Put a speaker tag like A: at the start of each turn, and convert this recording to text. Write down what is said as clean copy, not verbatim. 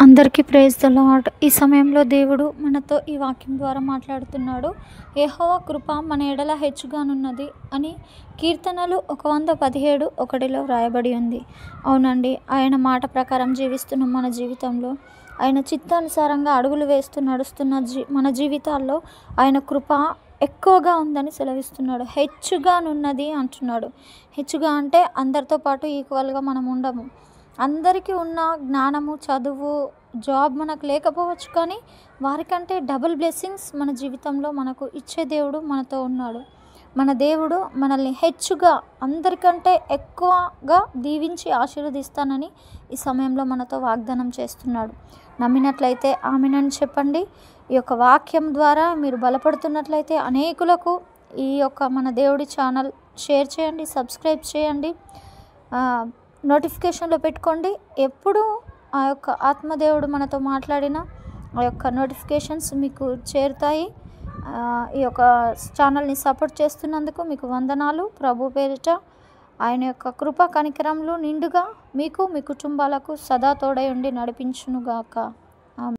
A: అందరికీ praise the lord. ఈ సమయంలో దేవుడు మనతో ఈ వాక్యం ద్వారా మాట్లాడుతున్నాడు. యెహోవా కృప మన ఎడల హెచ్చుగానున్నది అని కీర్తనలు 117:1 వ్రాయబడి ఉంది. అవునండి, ఆయన మాట ప్రకారం జీవిస్తున్న మన జీవితంలో, ఆయన చిత్తానుసారంగా అడుగులు వేస్తూ నడుస్తున్న మన జీవితాల్లో ఆయన కృప ఎక్కువగా ఉందని సెలవిస్తున్నాడు. హెచ్చుగానున్నది అంటున్నాడు. హెచ్చుగా అంటే అందరితో పాటు ఈక్వల్గా మనం ఉండము. అందరికీ ఉన్న జ్ఞానము, చదువు, జాబ్ మనకు లేకపోవచ్చు, కానీ వారికంటే డబుల్ బ్లెస్సింగ్స్ మన జీవితంలో మనకు ఇచ్చే దేవుడు మనతో ఉన్నాడు. మన దేవుడు మనల్ని హెచ్చుగా, అందరికంటే ఎక్కువగా దీవించి ఆశీర్వదిస్తానని ఈ సమయంలో మనతో వాగ్దానం చేస్తున్నాడు. నమ్మినట్లయితే ఆమెనని చెప్పండి. ఈ యొక్క వాక్యం ద్వారా మీరు బలపడుతున్నట్లయితే అనేకులకు ఈ యొక్క మన దేవుడి ఛానల్ షేర్ చేయండి, సబ్స్క్రైబ్ చేయండి, నోటిఫికేషన్లో పెట్టుకోండి. ఎప్పుడు ఆ యొక్క ఆత్మదేవుడు మనతో మాట్లాడిన ఆ యొక్క నోటిఫికేషన్స్ మీకు చేరుతాయి. ఈ యొక్క ఛానల్ని సపోర్ట్ చేస్తున్నందుకు మీకు వందనాలు. ప్రభు పేరిట ఆయన యొక్క కృప కనికరములు నిండుగా మీకు, మీ కుటుంబాలకు సదా తోడై ఉండి నడిపించునుగాక.